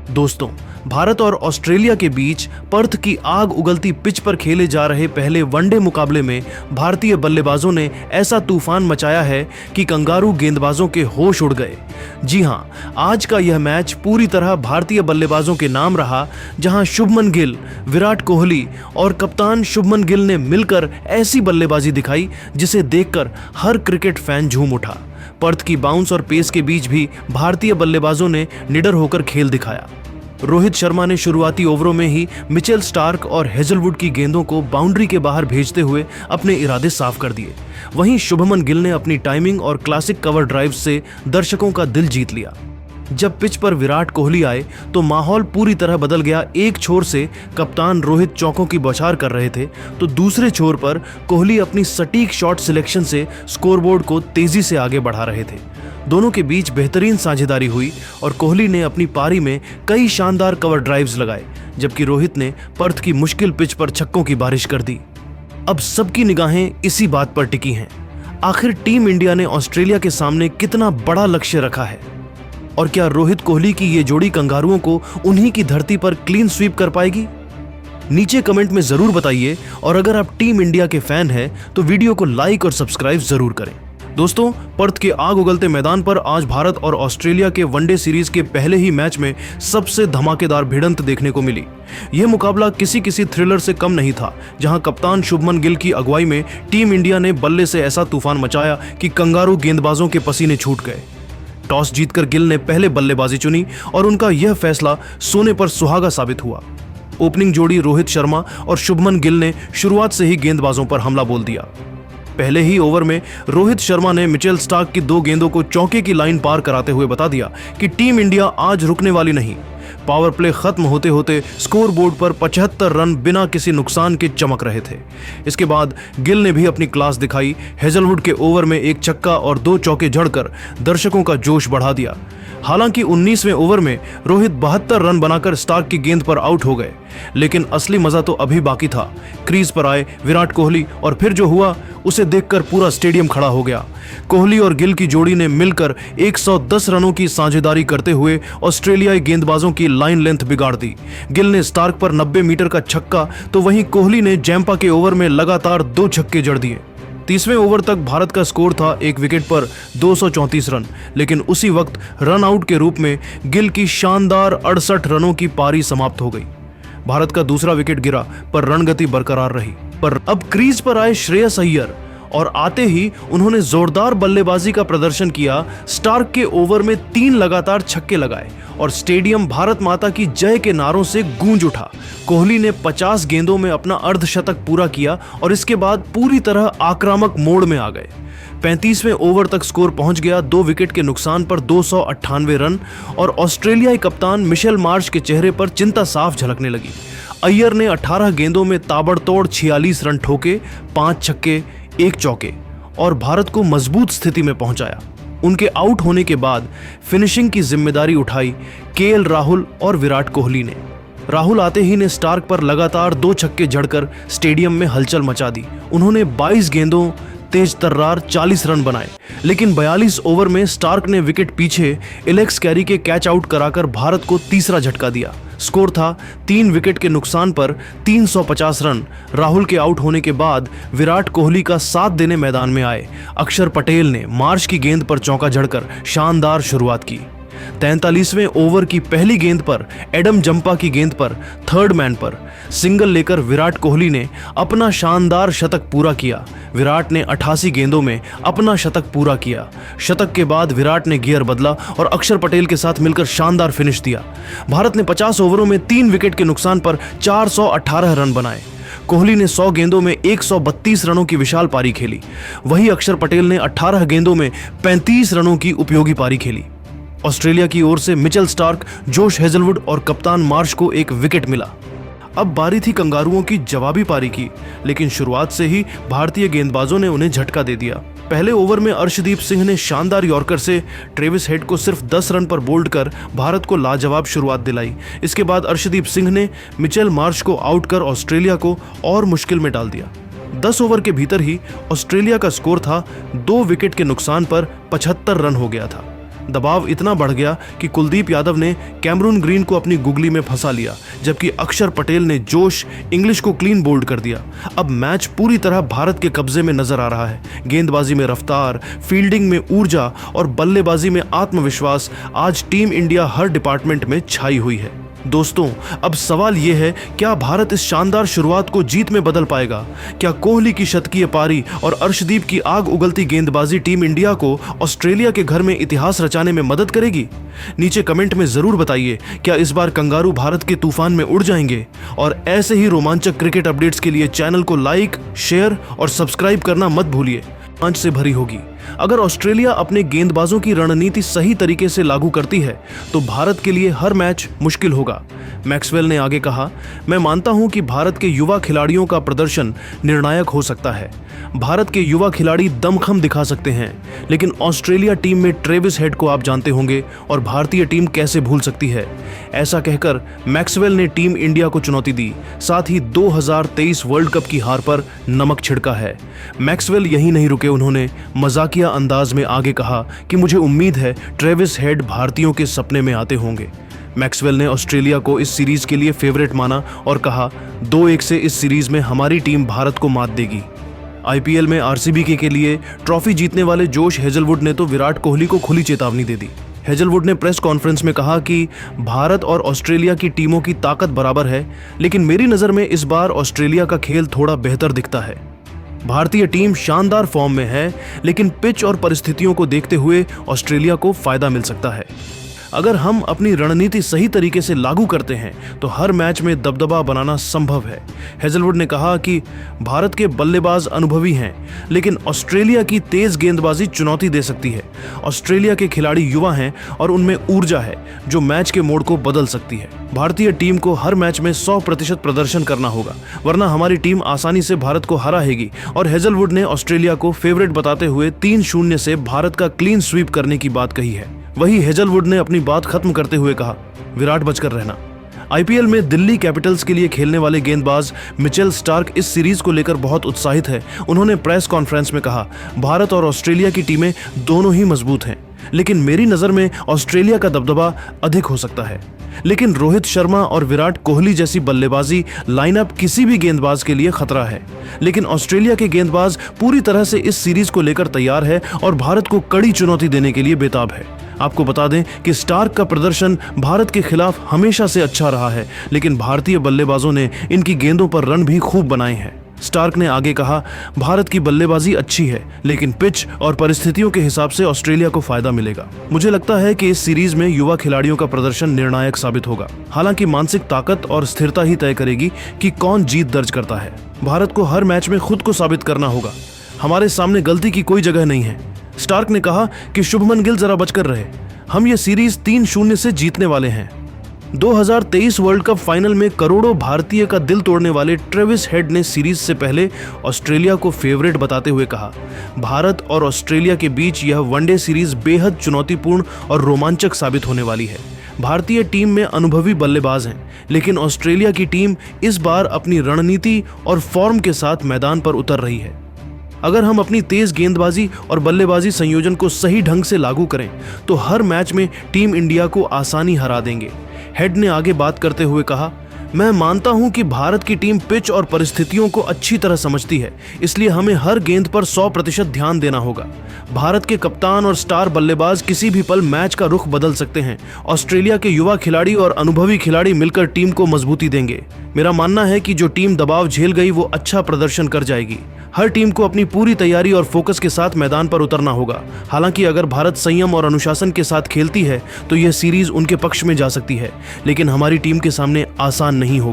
दोस्तों, भारत और ऑस्ट्रेलिया के बीच पर्थ की आग उगलती पिच पर खेले जा रहे पहले वनडे मुकाबले में भारतीय बल्लेबाजों ने ऐसा तूफान मचाया है कि कंगारू गेंदबाजों के होश उड़ गए। जी हां, आज का यह मैच पूरी तरह भारतीय बल्लेबाजों के नाम रहा, जहां शुभमन गिल, विराट कोहली और कप्तान शुभमन गिल ने मिलकर ऐसी बल्लेबाजी दिखाई जिसे देखकर हर क्रिकेट फैन झूम उठा। पर्थ की बाउंस और पेस के बीच भी भारतीय बल्लेबाजों ने निडर होकर खेल दिखाया। रोहित शर्मा ने शुरुआती ओवरों में ही मिचेल स्टार्क और हेजलवुड की गेंदों को बाउंड्री के बाहर भेजते हुए अपने इरादे साफ कर दिए। वहीं शुभमन गिल ने अपनी टाइमिंग और क्लासिक कवर ड्राइव से दर्शकों का दिल जीत लिया। जब पिच पर विराट कोहली आए तो माहौल पूरी तरह बदल गया। एक छोर से कप्तान रोहित चौकों की बौछार कर रहे थे तो दूसरे छोर पर कोहली अपनी सटीक शॉट सिलेक्शन से स्कोरबोर्ड को तेजी से आगे बढ़ा रहे थे। दोनों के बीच बेहतरीन साझेदारी हुई और कोहली ने अपनी पारी में कई शानदार कवर ड्राइव्स लगाए, जबकि रोहित ने पर्थ की मुश्किल पिच पर छक्कों की बारिश कर दी। अब सबकी निगाहें इसी बात पर टिकी हैं, आखिर टीम इंडिया ने ऑस्ट्रेलिया के सामने कितना बड़ा लक्ष्य रखा है और क्या रोहित कोहली की ये जोड़ी कंगारुओं को उन्हीं की धरती पर क्लीन स्वीप कर पाएगी? नीचे कमेंट में जरूर बताइए और अगर आप टीम इंडिया के फैन हैं तो वीडियो को लाइक और सब्सक्राइब जरूर करें। दोस्तों, पर्थ के आग उगलते मैदान पर आज भारत और ऑस्ट्रेलिया के वनडे सीरीज के पहले ही मैच में सबसे धमाकेदार भिड़ंत देखने को मिली। यह मुकाबला किसी थ्रिलर से कम नहीं था, जहां कप्तान शुभमन गिल की अगुवाई में टीम इंडिया ने बल्ले से ऐसा तूफान मचाया कि कंगारू गेंदबाजों के पसीने छूट गए। टॉस जीतकर गिल ने पहले बल्लेबाजी चुनी और उनका यह फैसला सोने पर सुहागा साबित हुआ। ओपनिंग जोड़ी रोहित शर्मा और शुभमन गिल ने शुरुआत से ही गेंदबाजों पर हमला बोल दिया। पहले ही ओवर में रोहित शर्मा ने मिचेल स्टार्क की 2 गेंदों को चौके की लाइन पार कराते हुए बता दिया कि टीम इंडिया आज रुकने वाली नहीं। पावर प्ले खत्म होते होते स्कोर बोर्ड पर 75 रन बिना किसी नुकसान के चमक रहे थे। इसके बाद गिल ने भी अपनी क्लास दिखाई। हेजलवुड के ओवर में 1 छक्का और 2 चौके जड़कर दर्शकों का जोश बढ़ा दिया। हालांकि 19वें ओवर में रोहित 72 रन बनाकर स्टार्क की गेंद पर आउट हो गए, लेकिन असली मजा तो अभी बाकी था। क्रीज पर आए विराट कोहली और फिर जो हुआ उसे देखकर पूरा स्टेडियम खड़ा हो गया। कोहली और गिल की जोड़ी ने मिलकर 110 रनों की साझेदारी करते हुए ऑस्ट्रेलियाई गेंदबाजों की लाइन लेंथ बिगाड़ दी। गिल ने स्टार्क पर 90 मीटर का छक्का तो वहीं कोहली ने जैम्पा के ओवर में लगातार 2 छक्के जड़ दिए। 30वें ओवर तक भारत का स्कोर था 1 विकेट पर 234 रन, लेकिन उसी वक्त रन आउट के रूप में गिल की शानदार 68 रनों की पारी समाप्त हो गई। भारत का दूसरा विकेट गिरा पर रणगति बरकरार रही। पर अब क्रीज पर आए श्रेयस अय्यर और आते ही उन्होंने जोरदार बल्लेबाजी का प्रदर्शन किया। स्टार्क के ओवर में 3 लगातार छक्के लगाए और स्टेडियम भारत माता की जय के नारों से गूंज उठा। कोहली ने 50 गेंदों में अपना अर्धशतक पूरा किया और इसके बाद पूरी तरह आक्रामक मोड में आ गए। 35वें ओवर तक स्कोर पहुंच गया 2 विकेट के नुकसान पर 298 रन और ऑस्ट्रेलियाई कप्तान मिशेल मार्श के चेहरे पर चिंता साफ झलकने लगी। अय्यर ने 18 गेंदों में ताबड़तोड़ 46 रन ठोके, 5 छक्के, 1 चौके और भारत को मजबूत स्थिति में पहुंचाया। उनके आउट होने के बाद फिनिशिंग की जिम्मेदारी उठाई केएल राहुल और विराट कोहली ने। राहुल आते ही ने स्टार्क पर लगातार 2 छक्के जड़कर स्टेडियम में हलचल मचा दी। उन्होंने 22 गेंदों तेज तर्रार 40 रन बनाए, लेकिन 42 ओवर में स्टार्क ने विकेट पीछे एलेक्स कैरी के कैच आउट कराकर भारत को तीसरा झटका दिया। स्कोर था 3 विकेट के नुकसान पर 350 रन। राहुल के आउट होने के बाद विराट कोहली का साथ देने मैदान में आए अक्षर पटेल ने मार्श की गेंद पर चौका जड़कर शानदार शुरुआत की। 43वें ओवर की पहली गेंद पर एडम जंपा की गेंद पर थर्ड मैन पर सिंगल लेकर विराट कोहली ने अपना शानदार शतक पूरा किया। विराट ने 88 गेंदों में अपना शतक पूरा किया। शतक के बाद विराट ने गियर बदला और अक्षर पटेल के साथ मिलकर शानदार फिनिश दिया। भारत ने 50 ओवरों में 3 विकेट के नुकसान पर 418 रन बनाए। कोहली ने 100 गेंदों में 132 रनों की विशाल पारी खेली। वहीं अक्षर पटेल ने 18 गेंदों में 35 रनों की उपयोगी पारी खेली। ऑस्ट्रेलिया की ओर से मिचेल स्टार्क, जोश हेजलवुड और कप्तान मार्श को 1 विकेट मिला। अब बारी थी कंगारुओं की जवाबी पारी की, लेकिन शुरुआत से ही भारतीय गेंदबाजों ने उन्हें झटका दे दिया। पहले ओवर में अर्शदीप सिंह ने शानदार यॉर्कर से ट्रेविस हेड को सिर्फ 10 रन पर बोल्ड कर भारत को लाजवाब शुरुआत दिलाई। इसके बाद अर्शदीप सिंह ने मिचेल मार्श को आउट कर ऑस्ट्रेलिया को और मुश्किल में डाल दिया। 10 ओवर के भीतर ही ऑस्ट्रेलिया का स्कोर था 2 विकेट के नुकसान पर 75 रन हो गया था। दबाव इतना बढ़ गया कि कुलदीप यादव ने कैमरून ग्रीन को अपनी गुगली में फंसा लिया, जबकि अक्षर पटेल ने जोश इंग्लिश को क्लीन बोल्ड कर दिया। अब मैच पूरी तरह भारत के कब्जे में नजर आ रहा है। गेंदबाजी में रफ्तार, फील्डिंग में ऊर्जा और बल्लेबाजी में आत्मविश्वास आज टीम इंडिया हर डिपार्टमेंट में छाई हुई है। दोस्तों, अब सवाल यह है, क्या भारत इस शानदार शुरुआत को जीत में बदल पाएगा? क्या कोहली की शतकीय पारी और अर्शदीप की आग उगलती गेंदबाजी टीम इंडिया को ऑस्ट्रेलिया के घर में इतिहास रचाने में मदद करेगी? नीचे कमेंट में जरूर बताइए, क्या इस बार कंगारू भारत के तूफान में उड़ जाएंगे? और ऐसे ही रोमांचक क्रिकेट अपडेट्स के लिए चैनल को लाइक, शेयर और सब्सक्राइब करना मत भूलिए। रोमांच से भरी होगी। अगर ऑस्ट्रेलिया अपने गेंदबाजों की रणनीति सही तरीके से लागू करती है तो भारत के लिए हर मैच मुश्किल होगा। मैक्सवेल ने आगे कहा, मैं मानता हूं कि भारत के युवा खिलाड़ियों का प्रदर्शन निर्णायक हो सकता है। भारत के युवा खिलाड़ी दमखम दिखा सकते हैं, लेकिन ऑस्ट्रेलिया टीम में ट्रेविस हेड को आप जानते होंगे और भारतीय टीम कैसे भूल सकती है। ऐसा कहकर मैक्सवेल ने टीम इंडिया को चुनौती दी, साथ ही 2023 वर्ल्ड कप की हार पर नमक छिड़का है। मैक्सवेल यहीं नहीं रुके, उन्होंने मजाकिया अंदाज में आगे कहा कि मुझे उम्मीद है ट्रेविस हेड भारतीयों के सपने में आते होंगे। मैक्सवेल ने ऑस्ट्रेलिया को इस सीरीज के लिए फेवरेट माना और कहा, 2-1 से इस सीरीज में हमारी टीम भारत को मात देगी। आईपीएल में आरसीबी के लिए ट्रॉफी जीतने वाले जोश हेजलवुड ने तो विराट कोहली को खुली चेतावनी दे दी। हेजलवुड ने प्रेस कॉन्फ्रेंस में कहा कि भारत और ऑस्ट्रेलिया की टीमों की ताकत बराबर है, लेकिन मेरी नज़र में इस बार ऑस्ट्रेलिया का खेल थोड़ा बेहतर दिखता है। भारतीय टीम शानदार फॉर्म में है, लेकिन पिच और परिस्थितियों को देखते हुए ऑस्ट्रेलिया को फायदा मिल सकता है। अगर हम अपनी रणनीति सही तरीके से लागू करते हैं तो हर मैच में दबदबा बनाना संभव है। हेजलवुड ने कहा कि भारत के बल्लेबाज अनुभवी हैं, लेकिन ऑस्ट्रेलिया की तेज गेंदबाजी चुनौती दे सकती है। ऑस्ट्रेलिया के खिलाड़ी युवा हैं और उनमें ऊर्जा है जो मैच के मोड़ को बदल सकती है। भारतीय टीम को हर मैच में 100% प्रदर्शन करना होगा, वरना हमारी टीम आसानी से भारत को हराएगी। और हेजलवुड ने ऑस्ट्रेलिया को फेवरेट बताते हुए 3-0 से भारत का क्लीन स्वीप करने की बात कही है। वही हेजलवुड ने अपनी बात खत्म करते हुए कहा, विराट बचकर रहना। आईपीएल में दिल्ली कैपिटल्स के लिए खेलने वाले गेंदबाज मिचेल स्टार्क इस सीरीज को लेकर बहुत उत्साहित है। उन्होंने प्रेस कॉन्फ्रेंस में कहा, भारत और ऑस्ट्रेलिया की टीमें दोनों ही मजबूत हैं, लेकिन मेरी नज़र में ऑस्ट्रेलिया का दबदबा अधिक हो सकता है। लेकिन रोहित शर्मा और विराट कोहली जैसी बल्लेबाजी लाइनअप किसी भी गेंदबाज के लिए खतरा है। लेकिन ऑस्ट्रेलिया के गेंदबाज पूरी तरह से इस सीरीज को लेकर तैयार है और भारत को कड़ी चुनौती देने के लिए बेताब है। आपको बता दें कि स्टार्क का प्रदर्शन भारत के खिलाफ हमेशा से अच्छा रहा है, लेकिन भारतीय बल्लेबाजों ने इनकी गेंदों पर रन भी खूब बनाए हैं। स्टार्क ने आगे कहा, भारत की बल्लेबाजी अच्छी है, लेकिन पिच और परिस्थितियों के हिसाब से ऑस्ट्रेलिया को फायदा मिलेगा। मुझे लगता है कि इस सीरीज में युवा खिलाड़ियों का प्रदर्शन निर्णायक साबित होगा। हालांकि मानसिक ताकत और स्थिरता ही तय करेगी कि कौन जीत दर्ज करता है। भारत को हर मैच में खुद को साबित करना होगा। हमारे सामने गलती की कोई जगह नहीं है। स्टार्क ने कहा कि शुभमन गिल जरा बचकर रहे, हम ये सीरीज 3-0 से जीतने वाले हैं। 2023 वर्ल्ड कप फाइनल में करोड़ों भारतीय का दिल तोड़ने वाले ट्रेविस हेड ने सीरीज से पहले ऑस्ट्रेलिया को फेवरेट बताते हुए कहा, भारत और ऑस्ट्रेलिया के बीच यह वनडे सीरीज बेहद चुनौतीपूर्ण और रोमांचक साबित होने वाली है। भारतीय टीम में अनुभवी बल्लेबाज हैं, लेकिन ऑस्ट्रेलिया की टीम इस बार अपनी रणनीति और फॉर्म के साथ मैदान पर उतर रही है। अगर हम अपनी तेज गेंदबाजी और बल्लेबाजी संयोजन को सही ढंग से लागू करें तो हर मैच में टीम इंडिया को आसानी हरा देंगे। हेड ने आगे बात करते हुए कहा, मैं मानता हूं कि भारत की टीम पिच और परिस्थितियों को अच्छी तरह समझती है, इसलिए हमें हर गेंद पर 100% ध्यान देना होगा। भारत के कप्तान और स्टार बल्लेबाज किसी भी पल मैच का रुख बदल सकते हैं। ऑस्ट्रेलिया के युवा खिलाड़ी और अनुभवी खिलाड़ी मिलकर टीम को मजबूती देंगे। मेरा मानना है कि जो टीम दबाव झेल गई वो अच्छा प्रदर्शन कर जाएगी। हर टीम को अपनी पूरी तैयारी और फोकस के साथ मैदान पर उतरना होगा। हालांकि अगर भारत संयम और अनुशासन के साथ खेलती है तो यह सीरीज उनके पक्ष में जा सकती है, लेकिन हमारी टीम के सामने आसान नहीं होगा।